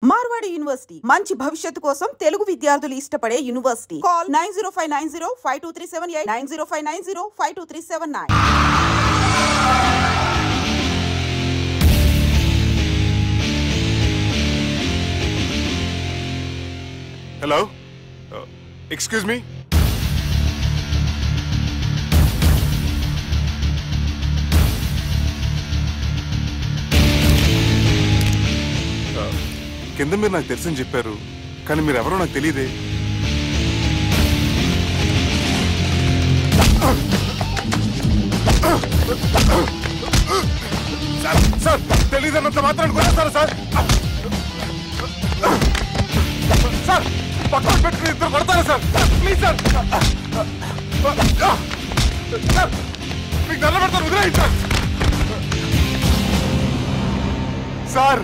Marwadi university మంచి భవిష్యత్తు కోసం తెలుగు విద్యార్థులు ఇష్టపడే university. Call 9059052378 9059052379. Hello? Excuse me? కింద మీరు నాకు తెలుసని చెప్పారు, కానీ మీరు ఎవరో నాకు తెలియదే. సార్ తెలియదన్నంత మాత్రం కొనేస్తారా సార్? సార్ పక్కన పెట్టుకుని ఇద్దరు కొడతారా సార్? ప్లీజ్ సార్, సార్ మీకు దండం పెడతాను, వదిలేయండి సార్. సార్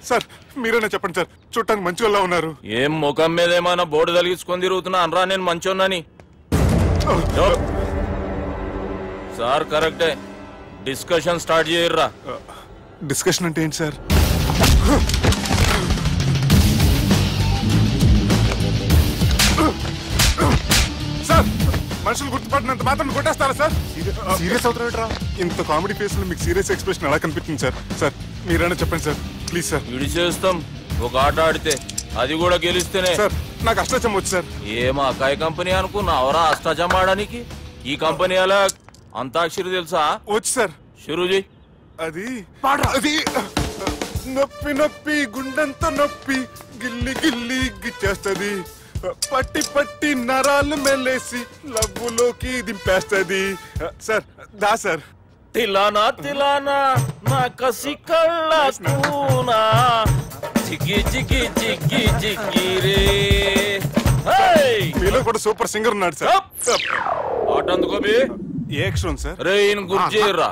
సార్ మీరేనా చెప్పండి సార్, చూడటానికి మంచి వాళ్ళ ఉన్నారు. ఏం ముఖం మీద ఏమైనా బోర్డు తలిగించుకొని తిరుగుతున్నా అనరా నేను మంచోన్నాని? సార్ కరెక్టే, డిస్కషన్ స్టార్ట్ చేయర్రా. డిస్కషన్ అంటే ఏంటి సార్? సార్ మనుషులు గుర్తుపట్టినంత మాత్రం కొట్టేస్తారా సార్? సీరియస్ అవుతారా? ఇంత కామెడీ ఫేస్ లో మీకు సీరియస్ ఎక్స్ప్రెషన్ ఎలా కనిపిస్తుంది సార్? సార్ మీరైనా చెప్పండి సార్, ప్లీజ్ సార్. విడి చేస్తాం ఒక ఆట ఆడితే, అది కూడా గెలిస్తేనే. సార్ నాకు అష్టాచం వచ్చు సార్. ఏం అకాయ కంపెనీ అనుకున్నావరా అష్టాచం ఆడడానికి? ఈ కంపెనీ అలా అంతాక్షరి తెలుసా? వచ్చు సార్. షురూజీ అది అది నొప్పి నొప్పి గుండెంతో నొప్పి గిల్లి గిల్లి గిచ్చేస్తుంది, పట్టి పట్టి నరాలు మెల్లేసి లవ్వులోకి దింపేస్తుంది సార్. దా సార్. తిలానా తిలానా నా కసి కళ్ళ కూనా జిగి జిగి జిగి జిగి రే. మీలో కూడా సూపర్ సింగర్ ఉన్నాడు సార్. ఆట అందుకోబి ఏ అక్షరం సార్? రే ఈయన గుర్తు చేయరా.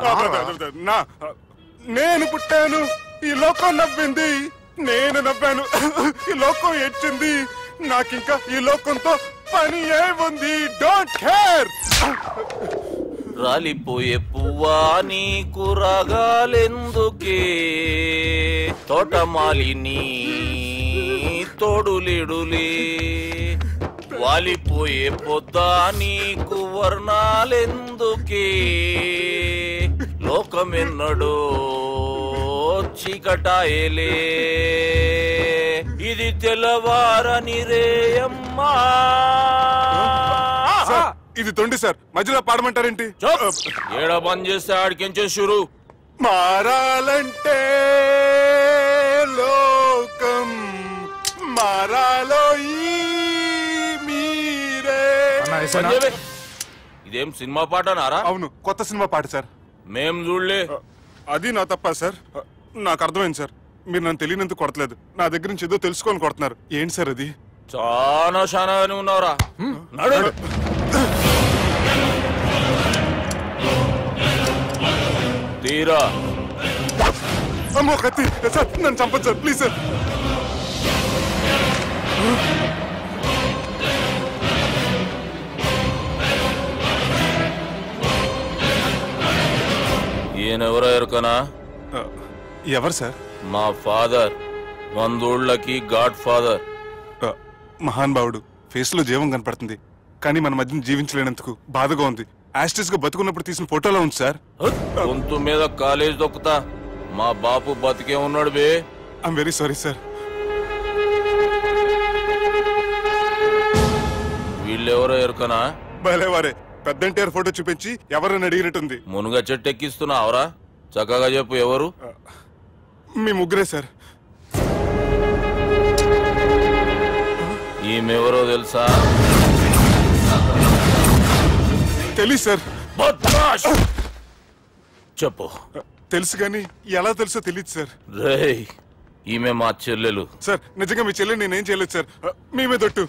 నేను పుట్టాను, ఈ లోకం నవ్వింది, నేను నవ్వాను, ఈ లోకం ఏడ్చింది, నాకింకా ఈ లోకంతో పని ఏముంది? Don't care. రాలిపోయే పువ్వా నీకు రాగాలెందుకే, తోటమాలిని తోడులిడులే, వాలిపోయే పొద్దా నీకు వర్ణాలెందుకే, లోకమెన్నడో చీకటాయలే, ఇది తెల్లవారని రేయమ్మా. ఇది తొండి సార్, మధ్యలో పాడమంటారేంటి? ఏడ బంద్ చేస్తే ఆడికించే షురు. మారాలంటే లోకం మారాలో మీరే. ఇదేం సినిమా పాట నారా? అవును, కొత్త సినిమా పాట సార్. మేం చూడలే. అది నా తప్ప సార్. నాకు అర్థమైంది సార్, మీరు నన్ను తెలియనందుకు కొడతలేదు, నా దగ్గర నుంచి ఏదో తెలుసుకొని కొడుతున్నారు. ఏంటి సార్ అది? చాలా శానాగానే ఉన్నావురా. నడు. తీరా. అమ్మో కత్తి సార్, నన్ను చంపదు సార్, ప్లీజ్ సార్. ఈయనెవరో ఎరుకనా? ఎవరు సార్? మా ఫాదర్, 100 గాడ్ ఫాదర్. మహాన్ భావుడు, ఫేస్ లో జీవం కనపడుతుంది, కానీ మన మధ్యన జీవించలేనందుకు బాధగా ఉంది. యాస్టిస్ గా బతుకున్నప్పుడు తీసిన ఫోటోలో ఉంది సార్. గొంతు మీద కాలేజ్ దొక్కుతా, మా బాపు బతికే ఉన్నాడు బే. I'm very sorry sir. వీళ్ళెవరో ఎరుకనా? భలేవారే, పెద్ద ఎన్టీఆర్ ఫోటో చూపించి ఎవరైనా అడిగినట్టుంది. మునుగ చెట్టు ఎక్కిస్తున్నావురా? చక్కగా చెప్పు, ఎవరు? మీ ముగ్గురే సార్. ఈమెవరో తెలుసా? తెలీదు సార్. చెప్పు. తెలుసు కానీ ఎలా తెలుసో తెలియదు సార్. రేయ్, ఈమె మా చెల్లెలు సార్. నిజంగా మీ చెల్లెలు నేనేం చేయలేదు సార్, మీ మీద ఒట్టు.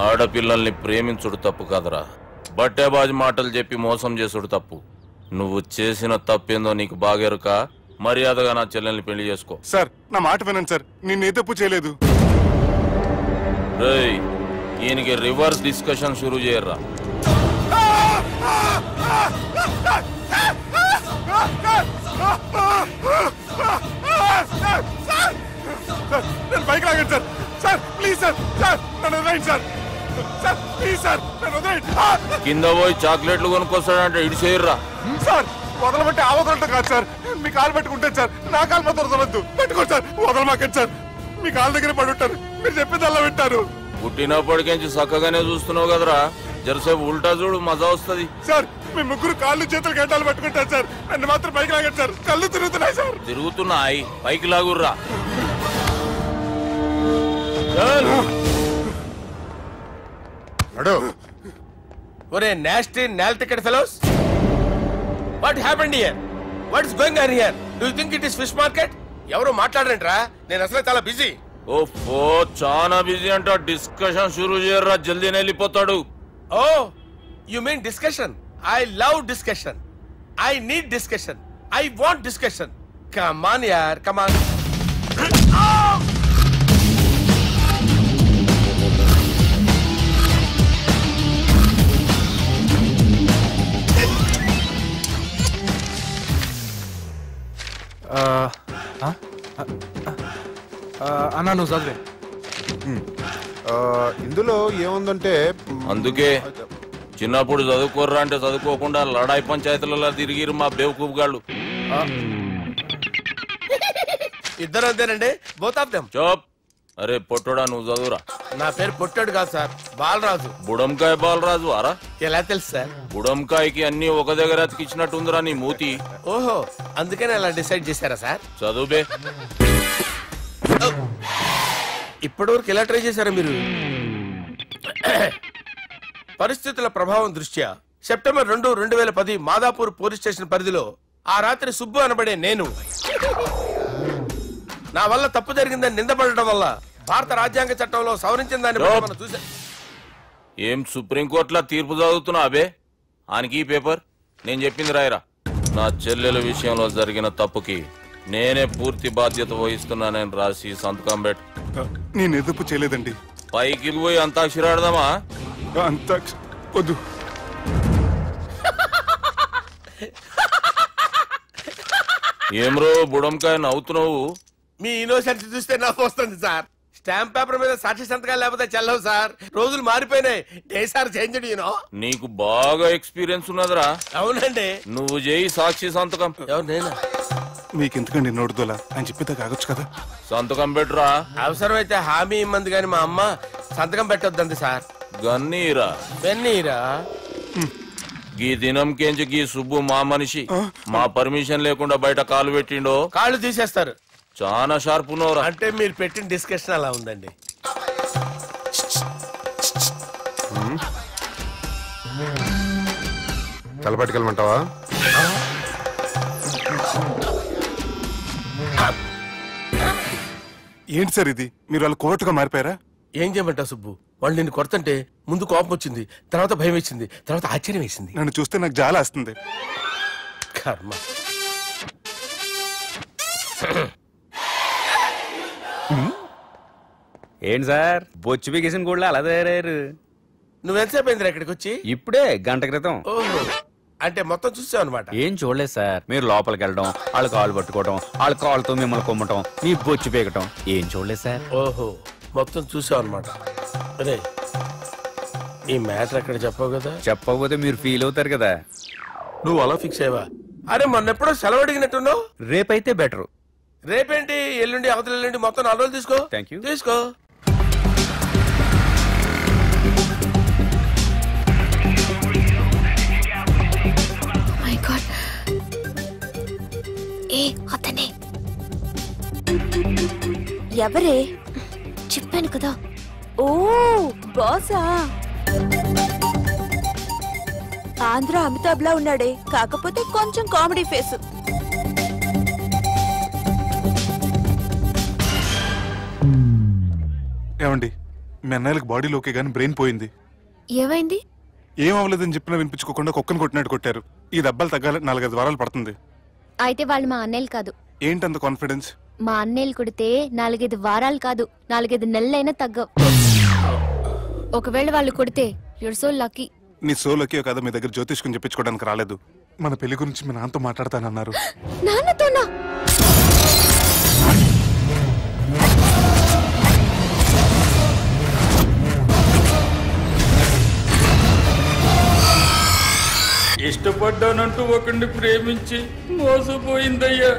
ఆడపిల్లల్ని ప్రేమించుడు తప్పు కాదరా, బట్టేబాజు మాటలు చెప్పి మోసం చేసుడు తప్పు. నువ్వు చేసిన తప్పేందో నీకు బాగెరుక. మర్యాదగా నా చెల్లెల్ని పెళ్లి చేసుకో. సార్ నా మాట వినండి సార్, నేను ఏ తప్పు చేయలేదు. రేయ్, ఈయనకి రివర్స్ డిస్కషన్ షురూ చేయర్రా. నేను బైక్ లాగండి sir. Sir please sir, sir నన్ను వదిలేయండి సార్. సార్ ప్లీజ్ సార్ నన్ను వదిలేయండి. కింద పోయి చాక్లెట్లు కొనుక్కొస్తాడంటే ఇటు చేయర్రా. సార్ వదలబట్టి ఆ వదలటం కాదు సార్, మీ కాలు పెట్టుకుంటాను సార్. నా కాలు మాత్రం వదలవద్దు. పెట్టుకోండి సార్, వదలమాకండి సార్. మీ కాలు దగ్గర పడి ఉంటారు, మీరు చెప్పింది అలా వింటారు. పుట్టినప్పటికేంచి చక్కగానే చూస్తున్నావు కదరా, జరసేపు ఉల్టా చూడు, మజా వస్తుంది. సార్ మీ ముగ్గురు కాళ్ళు చేతులు గంటలు పట్టుకుంటారు సార్, నన్ను మాత్రం పైకి లాగండి సార్. కళ్ళు తిరుగుతున్నాయి సార్. తిరుగుతున్నాయి, పైకి లాగుర్రా. ఒరే nasty nail ticket fellows, what happened here? What is going on here? Do you think it is fish market? ఎవరు మాట్లాడరంట్రా, నేను అసలే చాలా బిజీ. ఓఫో, చాలా బిజీ అంట. డిస్కషన్ షురూ చేయర్రా, జల్దీ వెళ్ళిపోతాడు. Oh you mean discussion? I love discussion. I need discussion. I want discussion. Come on యార్, కమ్ ఆన్. అన్నా నువ్వు చదివే. ఇందులో ఏముందంటే అందుకే చిన్నప్పుడు చదువుకోర్రా అంటే చదువుకోకుండా లడాయి పంచాయతీలలో తిరిగిరు మా బేవకూఫ్ గాళ్ళు. ఇద్దరు అంతేనండి, బోత్ ఆఫ్ దెమ్. చోప్. అరే పొట్టోడా, నువ్వు చదువురా. నా పేరు పొట్టాడు కాదు సార్, బాలరాజు. బుడంకాయ బాలరాజు అరా? ఎలా తెలుసు సార్? బుడంకాయకి అన్ని ఒక దగ్గర అతికిచ్చినట్టుందిరా నీ మూతి. ఓహో, అందుకని అలా డిసైడ్ చేశారా సార్? చదువుబే. ఇప్పటి వరకు ఎలా ట్రై చేశారా మీరు? పరిస్థితుల ప్రభావం దృష్ట్యా సెప్టెంబర్ 2, 2010 మాదాపూర్ పోలీస్ స్టేషన్ పరిధిలో ఆ రాత్రి సుబ్బు అనబడే నేను నా వల్ల తప్పు జరిగిందని నిందపడటం వల్ల భారత రాజ్యాంగ చట్టంలో సవరించిన దాన్ని మనం చూసా. ఏం సుప్రీంకోర్టులో తీర్పు చదువుతున్నా అబే? ఆనికి పేపర్ నేను చెప్పింది రాయరా. నా చెల్లెల విషయంలో జరిగిన తప్పుకి నేనే పూర్తి బాధ్యత వహిస్తున్నానని రాసి సంతకం పెట్టు. నేను ఎదుపు చేయలేదండి. పైకి పోయి అంతాక్షరి ఆడదామా? అంత వద్దు. ఏమ్రో బుడంకాయ నవ్వుతున్నావు? మీ ఇన్నోసెన్స్ చూస్తే నాకు వస్తుంది సార్. స్టాంప్ పేపర్ మీద సాక్షి సంతకాలు లేకపోతే చెల్లవు సార్. రోజులు మారిపోయినాయి. డేసార్ చేంజ్ యూనో. నీకు బాగా ఎక్స్పీరియన్స్ ఉన్నదిరా. అవునండి. నువ్వు చేయి సాక్షి సంతకం. ఎవరు నేనా? మీకు ఎందుకండి నోడుదోలా అని చెప్పితే కాగొచ్చు కదా. సంతకం పెట్టురా. అవసరమైతే హామీ ఇమ్మంది కానీ మా అమ్మ సంతకం పెట్టొద్దండి సార్. గన్నీరా వెన్నీరా. గీ దినంకేంచి గీ సుబ్బు మా మనిషి. మా పర్మిషన్ లేకుండా బయట కాలు పెట్టిండో కాళ్ళు తీసేస్తారు. చాలా షార్ప్ ఉన్నవరా. అంటే మీరు పెట్టిన డిస్కషన్ అలా ఉందండి. తలపట్టుకెళ్ళమంటావా? ఏంటి సార్ ఇది? మీరు వాళ్ళు కోర్టుగా మారిపోయారా? ఏం చేయమంటావు సుబ్బు? వాళ్ళు నిన్ను కొడుతుంటే ముందు కోపం వచ్చింది, తర్వాత భయం వేసింది, తర్వాత ఆశ్చర్యం వేసింది. నన్ను చూస్తే నాకు జాలా వస్తుంది. కర్మ. ఏంటి సార్ బొచ్చు బిగేసిన కూడా అలా తయారయ్యారు? నువ్వెంతసేపు అయిందిరా ఇక్కడికి వచ్చి? ఇప్పుడే గంట క్రితం. ఓహో, అంటే మొత్తం చూసావు అనమాట. ఏం చూడలేదు సార్. మీరు లోపలికి వెళ్ళడం, వాళ్ళ కాళ్ళు పట్టుకోవడం, వాళ్ళ కాళ్ళతో మిమ్మల్ని కొమ్మటం, మీ బొచ్చు పీకటం ఏం చూడలేదు సార్. ఓహో, మొత్తం చూసావు అనమాట. అరే ఈ మ్యాటర్ అక్కడ చెప్పావు కదా. చెప్పకపోతే మీరు ఫీల్ అవుతారు కదా. నువ్వు అలా ఫిక్స్ అయ్యవా? అరే మొన్నెప్పుడో సెలవు అడిగినట్టున్నావు. రేపైతే బెటరు. రేపేంటి, ఎల్లుండి, అవతల ఎల్లుండి, మొత్తం 4 రోజులు తీసుకో. Thank you. తీసుకో. అతనే ఎవరే? చెప్పాను కదా. ఓ బాసా. ఆంధ్ర అమితాబ్ లా ఉన్నాడే, కాకపోతే కొంచెం కామెడీ ఫేస్. మీ అన్నయ్యలకు బాడీలో ఓకే కానీ బ్రెయిన్ పోయింది. ఏమైంది? ఏం అవ్వలేదని చెప్పినా వినిపించుకోకుండా కుక్కను కొట్టినట్టు కొట్టారు. ఈ దెబ్బలు తగ్గాలి 4-5 వారాలు పడుతుంది. అయితే వాళ్ళు మా అన్నయ్యలు కాదు. ఏంటంత కాన్ఫిడెన్స్? మా అన్నయ్యలు కొడితే 4-5 వారాలు కాదు 4-5 నెలలైనా తగ్గవు. ఒకవేళ వాళ్ళు కొడితే యూర్ సో లక్కీ. నీ సోలోకి కదా మీ దగ్గర జ్యోతిష్కుని చెప్పించుకోవడానికి రాలేదు. మన పెళ్లి గురించి మీ నాన్నతో మాట్లాడతానన్నారు. నాన్నతోనా? ఇష్టపడ్డానంటూ ఒకరిని ప్రేమించి మోసపోయిందయ్యా.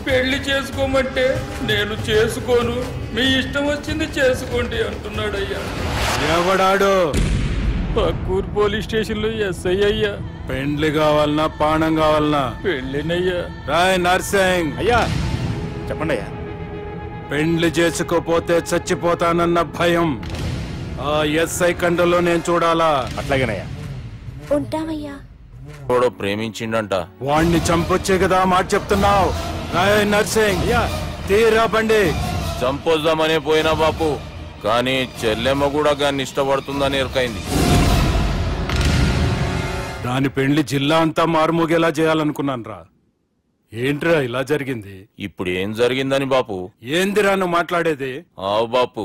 పెళ్లి చేసుకోమంటే నేను చేసుకోను, మీ ఇష్టం వచ్చింది చేసుకోండి అంటున్నాడయ్యా. ఎవడాడు? పక్కూరు పోలీస్ స్టేషన్ లో ఎస్ఐ అయ్యా. పెండ్లి కావాలనా పానం కావాలనా? పెళ్ళినయ్యా. రాయ్ నర్సింగ్ అయ్యా చెప్పండి అయ్యా. పెండ్లి చేసుకోపోతే చచ్చిపోతానన్న భయం ఆ ఎస్ఐ కండలో నేను చూడాలా? అట్లాగేనయ్యా. ఉంటామయ్యా. కూడా ప్రేమించిండంట. వాణ్ణి చంపొచ్చే కదా మాట చెప్తున్నావు? రాయ్ నర్సింగ్ తీరా బండి. చంపొద్దామనే పోయినా బాపు, కానీ చెల్లెమ్మ కూడా గాన్ని ఇష్టపడుతుందని ఎరకైంది. దాని పెండ్లి జిల్లా అంతా మారుమోగేలా చేయాలనుకున్నాను రా. ఏంట్రా ఇలా జరిగింది? ఇప్పుడు ఏం జరిగిందని బాపు? ఏందిరా నువ్వు మాట్లాడేది? ఆవు బాపు,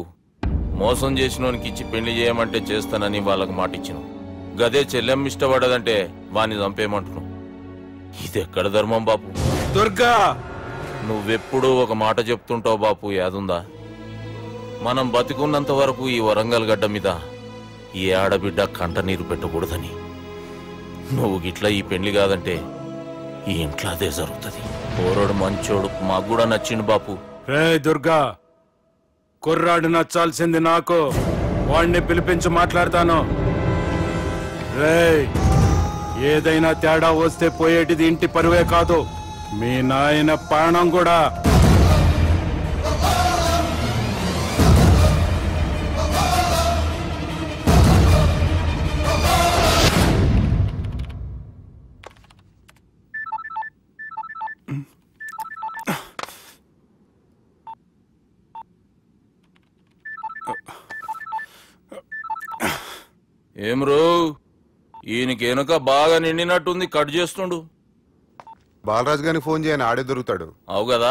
మోసం చేసినోనికి ఇచ్చి పెళ్లి చేయమంటే చేస్తానని వాళ్ళకి మాటిచ్చినావు. గదే చెల్లెమ్మ ఇష్టపడదంటే వాణ్ణి చంపేయమంటున్నావు. ఇది ఎక్కడ ధర్మం బాపు? దుర్గా, నువ్వెప్పుడూ ఒక మాట చెప్తుంటావు బాపు, యాదుందా? మనం బతికున్నంత వరకు ఈ వరంగల్ గడ్డ మీద ఈ ఆడబిడ్డ కంట నీరు పెట్టకూడదని. నువ్వు గిట్లా ఈ పెళ్లి కాదంటే ఈ ఇంట్లో అదే జరుగుతుంది. పోరోడు మంచోడు, మాకు కూడా నచ్చిండు బాపు. రే దుర్గా, కుర్రాడు నచ్చాల్సింది నాకు. వాణ్ణి పిలిపించి మాట్లాడతాను. రే, ఏదైనా తేడా వస్తే పోయేటిది ఇంటి పరువే కాదు, మీ నాయన ప్రాణం కూడా. ఏం రో, ఈయనకి వెనుక బాగా నిండినట్టుంది, కట్ చేస్తుండు. బాలరాజు గారికి ఫోన్ చేయని, ఆడే దొరుకుతాడు. అవు కదా?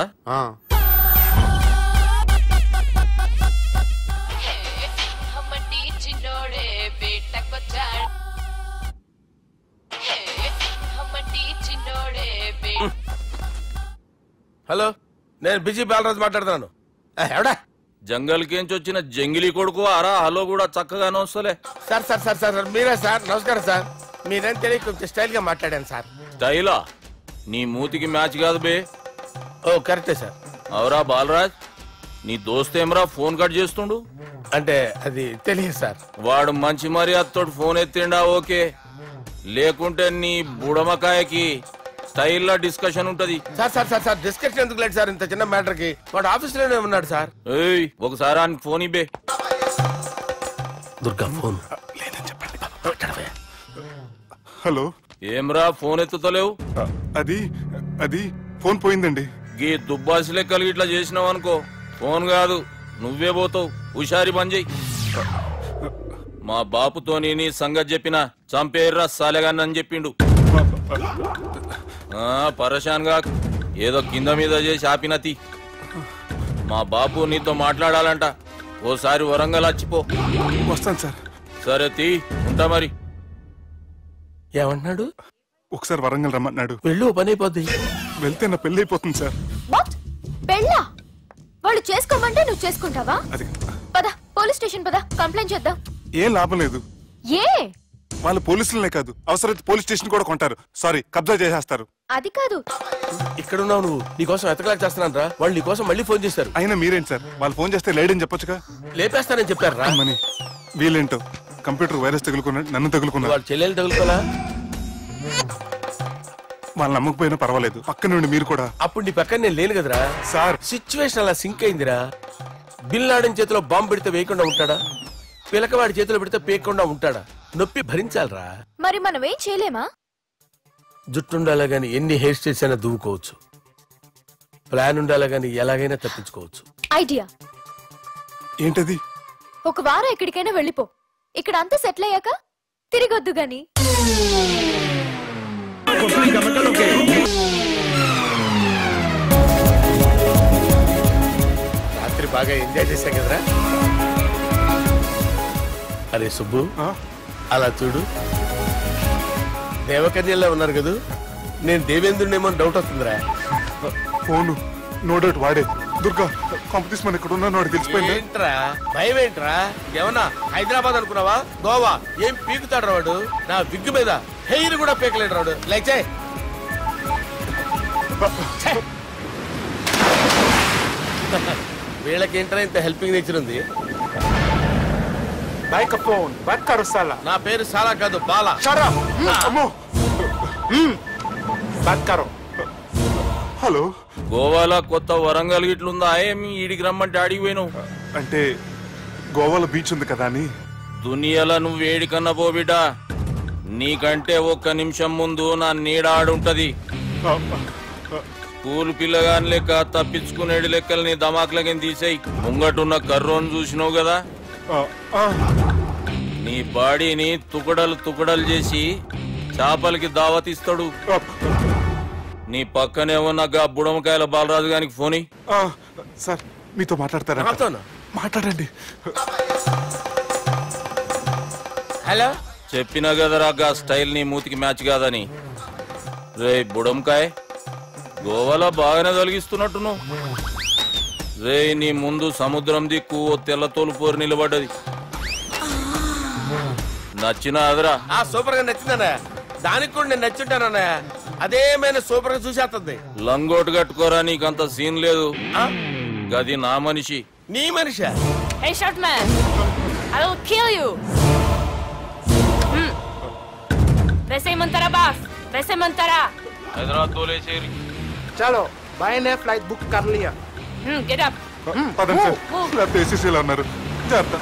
హలో, నేను బిజీ బాలరాజు మాట్లాడుతున్నాను. ఎవడా? జంగల్కేంచి వచ్చిన జంగిలీ కొడుకు ఆరా. హలో కూడా చక్కగానే వస్తలే. సార్ సార్ సార్ సార్ మీరే సార్? నమస్కారం సార్. మీరేం తెలియక కొంచెం స్టైల్ గా మాట్లాడాను సార్. స్టైలా? నీ మూతికి మ్యాచ్ కాదు బే. ఓ కరెక్టే సార్. అవరా బాలరాజ్, నీ దోస్త్ ఏమరా ఫోన్ కట్ చేస్తుండు? అంటే అది తెలియదు సార్. వాడు మంచి మర్యాదతో ఫోన్ ఎత్తిండా ఓకే, లేకుంటే నీ బుడమకాయకి స్టైల్లో డిస్కషన్ ఉంటది. Sir sir sir sir discussion ఎందుకు లేదు సార్? ఇంత చిన్న మ్యాటర్ కి వాడు ఆఫీస్ లోనే ఉన్నాడు సార్. ఏయ్, ఒకసారి ఆయన ఫోన్ ఇబ్బే. Durga phone hello. ఏమ్రా ఫోన్ ఎత్తుతలేవు? అది ఫోన్ పోయిందండి. గీ దుబ్బాసి లెక్కలు ఇట్లా చేసినావు అనుకో, ఫోన్ కాదు నువ్వే పోతావు. హుషారి పని చెయ్యి. మా బాపుతోని నీ సంగతి చెప్పిన చంపేర్రా సాలెగాన్ని అని చెప్పిండు. పరేషాన్ గా ఏదో కింద మీద చేసి ఆపినతి. మా బాపు నీతో మాట్లాడాలంట. ఓసారి వరంగల్ వచ్చిపో. వస్తాను సార్. సరే తీ, ఉంటా మరి. ఏమంటున్నాడు? ఒకసారి వరంగల్ రమ్మన్నాడు. వెళ్ళు, పని అయిపోద్ది. వెళ్తే నా పెళ్లి అయిపోతుంది సార్. వాట్? పెళ్ళా? వాళ్ళు చేసుకోమంటే నువ్వు చేసుకుంటావా? అది పద, పోలీస్ స్టేషన్ పద, కంప్లైంట్ చేద్దాం. ఏం లాభం లేదు. ఏ? వాళ్ళు పోలీసులనే కాదు, అవసరమైతే పోలీస్ స్టేషన్ కూడా కొంటారు. సారీ, కబ్జా చేసేస్తారు. అది కాదు. ఇక్కడున్నావు నువ్వు, నీకోసం ఎతకలేక చేస్తున్నాను రా. వాళ్ళు నీకోసం మళ్ళీ ఫోన్ చేశారు. అయినా మీరేంటి సార్, వాళ్ళు ఫోన్ చేస్తే లేడని చెప్పొచ్చుగా. లేపేస్తానని చెప్పారు రా. మని వీళ్ళేంటో కంప్యూటర్ వైరస్ తగులుకున్నాడు, నన్ను తగులుకున్నాడు. వాళ్ళ చెల్లెలు తగులుకోలా? వాళ్ళు నమ్మకపోయినా పర్వాలేదు, పక్క నుండి మీరు కూడా. అప్పుడు నీ పక్కన నేను లేను కదరా సార్. సిచ్యువేషన్ అలా సింక్ అయిందిరా. బిల్ లాడెన్ చేతిలో బాంబు పెడితే వేయకుండా ఉంటాడా? పిలకవాడి చేతిలో పెడితే పేయకుండా ఉంటాడా? నొప్పి భరించాలరా. మరి మనం ఏం చేయలేమా? జుట్టుండాలా గాని ఎన్ని హెయిర్ స్టైల్స్ అయినా దువ్వుకోవచ్చు. ప్లాన్ ఉండాలా గాని ఎలాగైనా తప్పించుకోవచ్చు. ఐడియా ఏంటది? ఒక వారం ఎక్కడికైనా వెళ్ళిపో. ఇక్కడ అంతా సెటిల్ అయ్యాక తిరిగొద్దు గాని. రాత్రి బాగా ఎంజాయ్ చేశాం కదరా. అరే సుబ్బు, అలా చూడు, దేవకన్యల్లో ఉన్నారు కదా. నేను దేవేంద్రునేమో డౌట్ వస్తుందిరా. ఫోను నో డౌట్ వాడే. దుర్గా కాంపిటీషన్ మన ఇక్కడ ఉన్నాను వాడు తెలిసిపోయింది. ఏంట్రా భయం ఏంట్రా? ఏమన్నా హైదరాబాద్ అనుకున్నావా? గోవా ఏం పీకుతాడు వాడు. నా విగ్గు మీద హెయిర్ కూడా పీకలేడు రాడు. లైక్ చేయి. వీళ్ళకేంట్రా ఇంత హెల్పింగ్ నేచర్ ఉంది. నా పేరు సాలా కాదు, బాలా. హలో, గోవాలో కొత్త వరంగల్ గిట్లుందా? ఏమి ఈడికి రమ్మంటే అడిగి పోయినావు? అంటే గోవాలో బీచ్ ఉంది కదా అని. దునియాలో నువ్వు ఏడికన్నా పో బిడ్డ. నీకంటే ఒక్క నిమిషం ముందు నా నీడ ఆడుంటది. స్కూల్ పిల్లగాని లెక్క తప్పించుకునేడు లెక్కలు నీ దమాకులకి తీసేయి. ముంగటున్న కర్రోని చూసినావు కదా, నీ బాడీని తుకడలు తుకడలు చేసి చేపలకి దావతిస్తాడు. నీ పక్కనే ఉన్న గా బుడమకాయల బాలరాజు గారికి ఫోన్. సార్ మీతో మాట్లాడతారా? మాట్లాడండి. హలో, చెప్పినా కదరా గా స్టైల్ నీ మూతికి మ్యాచ్ కాదని. రే బుడంకాయ్, గోవాలో బాగానే తొలగిస్తున్నట్టు నువ్వు. రే నీ ముందు సముద్రం దిక్కు ఓ తెల్ల తోలు పోరు నిలబడ్డది. నచ్చినా అదరా? సూపర్ గా నచ్చిందన్నా. దానికి కూడా నేను నచ్చుంటానన్నా. అదేమైనా సూపర్ గా చూసేస్తుంది. లంగోటు కట్టుకోరా, నీకంత సీన్ లేదు. గది నా మనిషి. నీ మనిషి? Hey short man, I will kill you. वैसे बास, वैसे मंतरा. हैदराबाद तोलेसेरी. चलो भाई ने फ्लाइट बुक कर लिया. Get up. పదండి సార్, లేకపోతే ఏసీసీలో ఉన్నారు. జాగ్రత్త.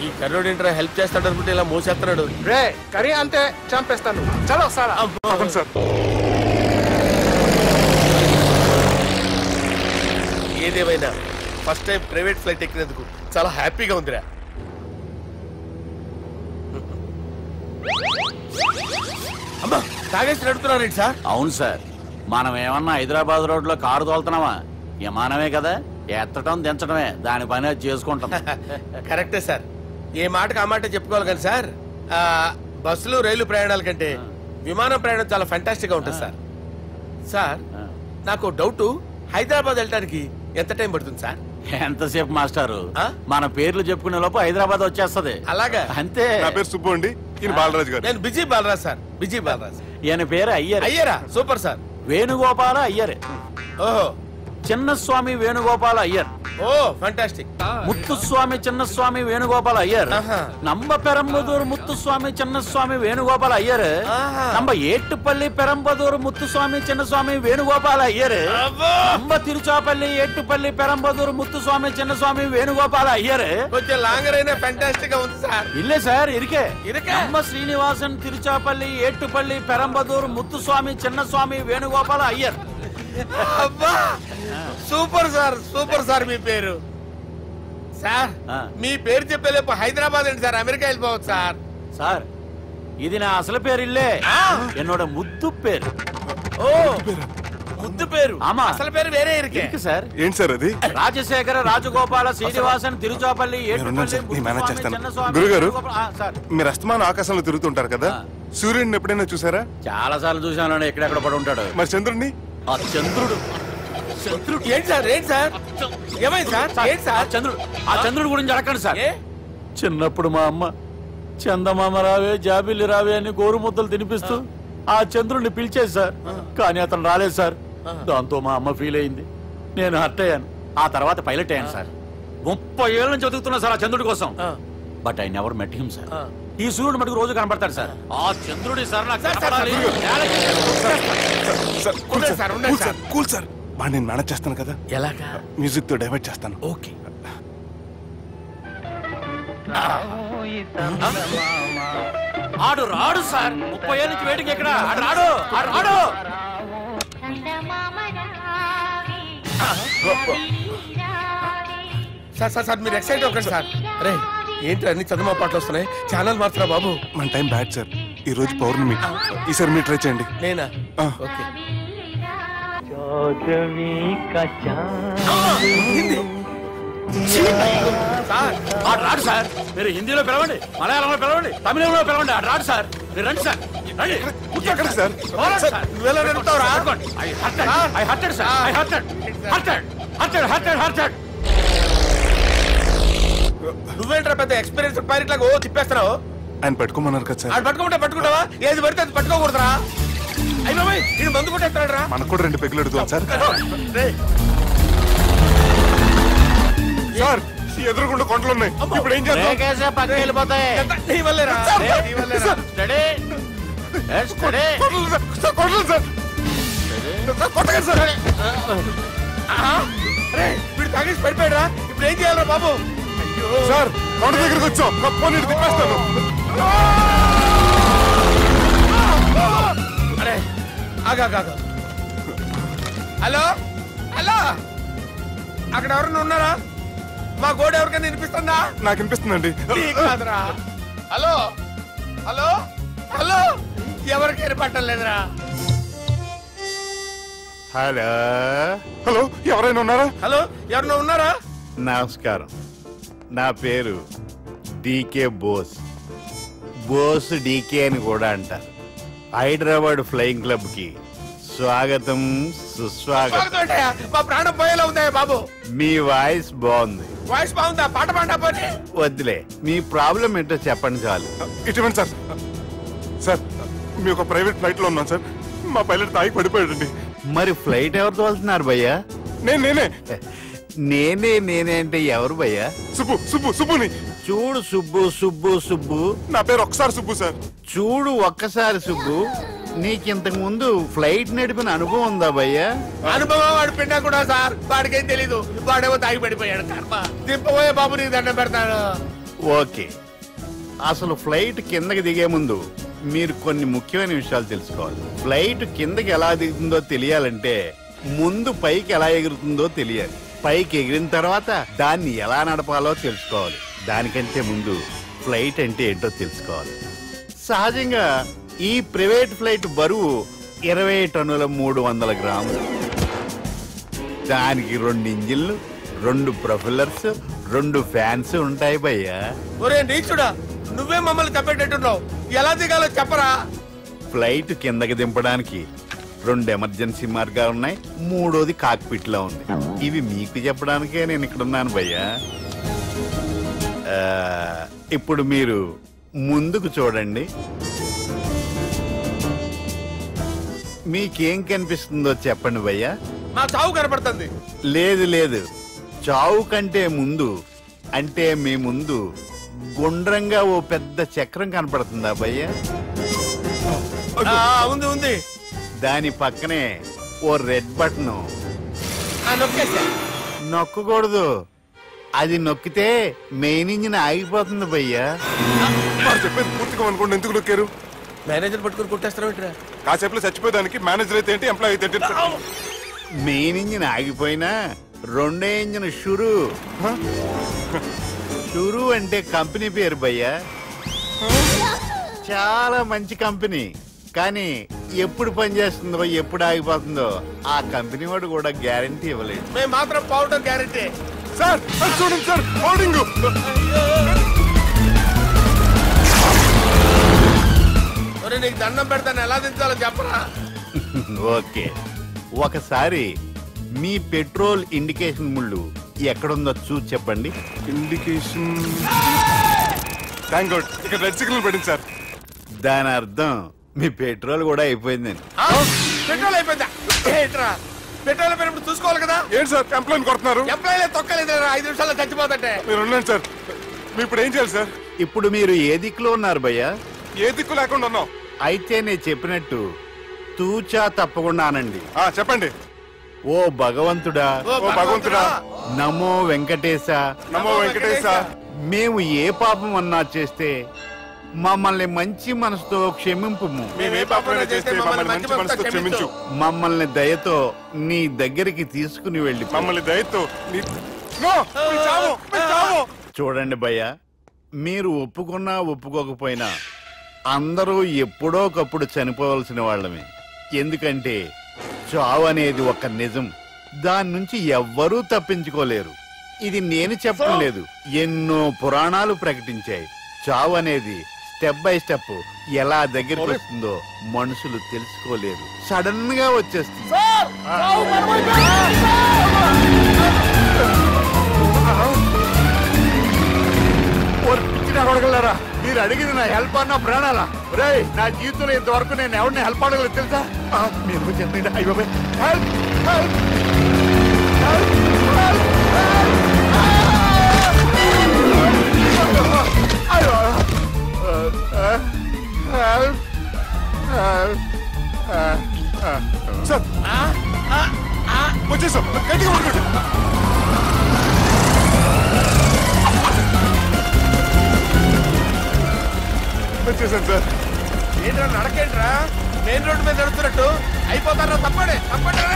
ఈ కర్రోడు ఏంట్రా హెల్ప్ చేస్తాడు అనుకుంటే ఇలా మోసేస్తున్నాడు. రే కరీ అంతే చంపేస్తాను. చలో సార్. పదండి సార్. ఏదేమైనా ఫస్ట్ టైం ప్రైవేట్ ఫ్లైట్ ఎక్కినందుకు చాలా హ్యాపీగా ఉందిరా. అమ్మా తాగేసి నడుపుతున్నారేంటి సార్? అవును సార్, మనం ఏమన్నా హైదరాబాద్ రోడ్ లో కారు తోలుతున్నామా? విమానమే కదా, ఎత్తడం దించడమే దాని పని అది చేసుకుంటాం. కరెక్టే సార్, ఏ మాటకు ఆ మాట చెప్పుకోవాలి కానీ సార్, బస్సులు రైలు ప్రయాణాల కంటే విమానం ప్రయాణం చాలా ఫెంటాస్టిక్ గా ఉంటుంది సార్. సార్ నాకు డౌట్, హైదరాబాద్ వెళ్ళడానికి ఎంత టైం పడుతుంది సార్? ఎంతసేపు మాస్టారు, మన పేర్లు చెప్పుకునే లోపు హైదరాబాద్ వచ్చేస్తది. అలాగా? అంతే. నా పేరు సుబ్బు అండి, ఈయన బాలరాజు గారు. నేను busy Balaraj sir. Busy Balaraj. ఈయన పేరు అయ్యర్. అయ్యరా? Super sir. వేణుగోపాల అయ్యర్. ఓహో, చిన్నస్వామి వేణుగోపాల అయ్యర్. Oh fantastic. ముత్తుస్వామి చిన్నస్వామి వేణుగోపాల అయ్యర్. நம்ம பெரம்பதூர் முத்துசுவாமி சின்னசுவாமி வேணுகோபால ஐயர். நம்ம ஏட்டுப்பள்ளி பெரம்பதூர் முத்துசுவாமி சின்னசுவாமி வேணுகோபால ஐயர். நம்ம திருச்சாப்பள்ளி ஏட்டுப்பள்ளி பெரம்பதூர் முத்துசுவாமி சின்னசுவாமி வேணுகோபால ஐயர். కొంచెం లాంగర్ అయినా ఫంటాస్టిక్ గా ఉంది సార్. இல்ல சார், இருக்கே. நம்ம ஸ்ரீனிவாசன் திருச்சாப்பள்ளி ஏட்டுப்பள்ளி பெரம்பதூர் முத்துசுவாமி சின்னசுவாமி வேணுகோபால ஐயர். అబ్బా సూపర్ సార్, సూపర్ సార్. మీ పేరు సార్, మీ పేరు చెప్పేలేపు హైదరాబాద్ అండి సార్, అమెరికా వెళ్ళిపోవచ్చు సార్. సార్ ఇది నా అసలు పేరు ఇల్లే, என்னோட ముద్దు పేరు. ఓ ముద్దు పేరు? ఆమా, అసలు పేరు వేరే ఇరుకే సార్. ఏంటి సార్ అది? రాజశేఖర రాజగోపాల శ్రీనివాసన్ తిరుచాపల్లి గురుగారు, మీరు అస్తమానం ఆకాశంలో తిరుగుతుంటారు కదా, సూర్యుడిని ఎప్పుడైనా చూసారా? చాలా సార్లు చూసాను, ఎక్కడెక్కడ పడి ఉంటాడు. మరి చంద్రుడిని? ఆ చంద్రుడు. ఏంటి సార్? ఏంటి సార్? ఏమైంది సార్? ఏంటి సార్? చంద్రుడు. ఆ చంద్రుడు గురించి అడగండి సార్. చిన్నప్పుడు మా అమ్మ చందమామ రావే జాబిల్లి రావే అని గోరు ముద్దలు తినిపిస్తూ ఆ చంద్రుడిని పిలిచేది సార్. కానీ అతను రాలేదు సార్. దాంతో మా అమ్మ ఫీల్ అయింది, నేను హర్ట్ అయ్యాను. ఆ తర్వాత పైలట్ అయ్యాను సార్. 30 ఏళ్ళ నుంచి చదువుతున్నా సార్ ఆ చంద్రుడి కోసం. But I never met him sir. ఈ సూర్యుడు మటుకు రోజు కనపడతాడు సార్. ఆ చంద్రుడి సార్ నాకు కనపడాలి. కూల్ సార్, బాగా నేను మేనేజ్ చేస్తాను కదా. ఎలాగా? మ్యూజిక్ తో డైవర్ట్ చేస్తాను. ఓకే. ఆడు రాడు సార్, 30 ఏళ్ళ నుంచి వెయిటింగ్. ఎక్కడ రాడు? రాడు. సార్ సార్ సార్ మీరు ఎక్సైట్ అవ్వకండి సార్. రే ఏంటి అన్ని చందమా పాటలు వస్తున్నాయి? ఛానల్ మార్చరా బాబు. మన టైం బ్యాడ్ సార్. ఈ రోజు పౌర్ణమి. ఈసారి మీరు ట్రై చేయండి. నేనా? ఓకే. రాడు సార్. మీరు హిందీలో పిలవండి, మలయాళంలో పిలవండి, తమిళంలో పిలవండి. రాడు సార్. మీరు రండి సార్. నువ్వేంట్రా పెద్ద ఎక్స్పీరియన్స్ పైరెట్ లాగా తిప్పేస్తున్నావు? ఆయన పట్టుకోమన్నారు కదా సార్. ఆయన పట్టుకుంటావా? ఏది పడితే అది పట్టుకోకూడదురా. అయ్యి బాబాయ్, నేను మందు కొట్టేస్తాడు రా. మనకు కూడా 2 పెగ్గులు అడుగుతాం సార్. సార్ ఎదురుకుండా కొండలు ఉన్నాయి. ఇప్పుడు ఏం చేద్దాం? పక్కకి వెళ్ళిపోతాయి. వీడు తాగేసి పడిపోయాడురా. ఇప్పుడు ఏం చేయాలరా బాబు? సార్ కొండ దగ్గరకు వచ్చాం. పోనీ తిప్పేస్తాను. అరే ఆగా. హలో హలో, అక్కడ ఎవరన్నా ఉన్నారా? మా గోడ ఎవరికైనా వినిపిస్తుందా? నాకు వినిపిస్తుందండి. కాదురా. హలో హలో హలో, ఎవరికి ఏర్పట్టలేదురా. హలో హలో, ఎవరైనా ఉన్నారా? హలో, ఎవరైనా ఉన్నారా? నమస్కారం. నా పేరు డీకే బోస్. బోస్ డీకే అని కూడా అంటారు. హైదరాబాద్ ఫ్లయింగ్ క్లబ్ కి స్వాగతం, సుస్వాగతం. మా ప్రాణం పోయేలా ఉందా బాబు? మీ వాయిస్ బాగుంది. వాయిస్ బాగుందా? పాట పాడా పోనీ. వద్దులే, మీ ప్రాబ్లం ఏంటో చెప్పండి చాలు. ఇటువంటి సార్. సార్ మీ ఒక ప్రైవేట్ ఫ్లైట్ లో ఉన్నాం సార్. మా పైలట్ తాగి పడిపోయాడండి. మరి ఫ్లైట్ ఎవరితో వెళ్తున్నారు భయ్యా? నేనే అంటే ఎవరు భయ్యా? సుబ్బుని. చూడు సుబ్బు. నా పేరు ఒకసారి సుబ్బు సార్. చూడు ఒక్కసారి సుబ్బు, నీకింతకు ముందు ఫ్లైట్ నడిపిన అనుభవం ఉందా భయ్యా? అనుభవం వాడు పిన్నా కూడా సార్. వాడికేం తెలీదు. వాడేమో తాగి పడిపోయాడు. కర్మ. దింపబోయే బాబు నీకు దండం పెడతాను. ఓకే, అసలు ఫ్లైట్ కిందకి దిగే ముందు మీరు కొన్ని ముఖ్యమైన విషయాలు తెలుసుకోవాలి. ఫ్లైట్ కిందకి ఎలా దిగుతుందో తెలియాలంటే ముందు పైకి ఎలా ఎగురుతుందో తెలియాలి. పైకి ఎగిరిన తర్వాత దాన్ని ఎలా నడపాలో తెలుసుకోవాలి. దానికంటే ముందు ఫ్లైట్ అంటే ఏంటో తెలుసుకోవాలి. సహజంగా ఈ ప్రైవేట్ ఫ్లైట్ బరువు 20 టన్నుల 300 గ్రాములు. దానికి 2 ఇంజిన్లు, 2 ప్రొపెల్లర్స్, 2 ఫ్యాన్స్ ఉంటాయి భయ్యా. ఒరే నీచుడా, నువ్వే మమ్మల్ని తప్పేటట్టున్నావు. ఎలా దిగాలో చెప్పరా? ఫ్లైట్ కిందకి దింపడానికి 2 ఎమర్జెన్సీ మార్గాలు ఉన్నాయి. 3వది కాక్పిట్ లో ఉంది. ఇవి మీకు చెప్పడానికే నేను ఇక్కడ ఉన్నాను భయ్యా. ఇప్పుడు మీరు ముందుకు చూడండి. మీకేం కనిపిస్తుందో చెప్పండి భయ్యా. నా చావు కనపడుతుంది. లేదు, చావు కంటే ముందు అంటే మీ ముందు గుండ్రంగా ఓ పెద్ద చక్రం కనపడుతుందా భయ్యా? ఉంది. దాని పక్కనే ఓ రెడ్ బటన్. నొక్కకూడదు. అది నొక్కితే మెయిన్ ఇంజిన్ ఆగిపోతుంది భయ్యా. చెప్పేది పూర్తిగా అనుకోండి. ఎందుకు నొక్కారు? మేనేజర్ పట్టుకుని కొట్టేస్తారా? కాసేపులో చచ్చిపోయేదానికి మేనేజర్ అయితే ఏంటి, ఎంప్లాయ్ అయితే ఏంటి? మెయిన్ ఇంజిన్ ఆగిపోయినా 2వ ఇంజిన్ షురు అంటే కంపెనీ పేరు భయ్యా. చాలా మంచి కంపెనీ. కానీ ఎప్పుడు పనిచేస్తుందో ఎప్పుడు ఆగిపోతుందో ఆ కంపెనీ వాడు కూడా గ్యారంటీ ఇవ్వలేదు. మేము మాత్రం పౌడర్ గ్యారంటీ. సార్ చూడండి సార్, పౌడింగ్. నీకు దండం పెడతాను, ఎలా దించాలో చెప్పరా? ఓకే, ఒకసారి మీ పెట్రోల్ ఇండికేషన్ ముళ్ళు ఎక్కడుందో చూసి చెప్పండి. ఇండికేషన్ థాంక్ గాడ్, ఇక్కడ రెడ్ సిగ్నల్ పడింది సార్. దాని అర్థం మీ పెట్రోల్ కూడా అయిపోయిందని. పెట్రోల్ అయిపోయిందా? పెట్రోల్ అయిపోయినప్పుడు చూసుకోవాలి కదా. ఏంటి సార్ ఎంప్లాయ్ కొడుతున్నారు? ఎంప్లాయ్ తొక్కలేదు. 5 నిమిషాల్లో చచ్చిపోతుంటే మీరు ఉండండి సార్. మీరు ఇప్పుడు ఏం చేయాలి సార్? ఇప్పుడు మీరు ఏ దిక్కులో ఉన్నారు భయ్యా? ఏ దిక్కు లేకుండా ఉన్నాం. అయితే నేను చెప్పినట్టు తూచా తప్పకుండా అనండి. చెప్పండి. ఓ భగవంతుడా, నమో వెంకటేశ, నమో వెంకటేశ. మేము ఏ పాపం అన్నా చేస్తే మమ్మల్ని మంచి మనసుతో క్షమింపు. మమ్మల్ని దయతో నీ దగ్గరికి తీసుకుని వెళ్ళి. మమ్మల్ని దయతో చూడండి భయ్యా, మీరు ఒప్పుకున్నా ఒప్పుకోకపోయినా అందరూ ఎప్పుడో ఒకప్పుడు చనిపోవలసిన వాళ్ళమే. ఎందుకంటే చావు అనేది ఒక నిజం, దాని నుంచి ఎవ్వరూ తప్పించుకోలేరు. ఇది నేను చెప్పడం లేదు, ఎన్నో పురాణాలు ప్రకటించాయి. చావు అనేది స్టెప్ బై స్టెప్ ఎలా దగ్గరికి వస్తుందో మనుషులు తెలుసుకోలేరు, సడన్ గా వచ్చేస్తుంది. అడగలరా మీరు అడిగింది నా హెల్ప్ అన్న ప్రాణాలా? రే నా జీవితంలో ఇంతవరకు నేను ఎవరిని హెల్ప్ అడగలేదు తెలుసా? మీరు చెప్పండి. అయ్యో హెల్ప్ హెల్ప్ సార్ వచ్చేసాం, గట్టిగా పడుకోండి. వచ్చేసాను సార్. ఏంట్రా నడకేంట్రా? మెయిన్ రోడ్డు మీద నడుస్తున్నట్టు అయిపోతారా? తప్పండి తప్పండి.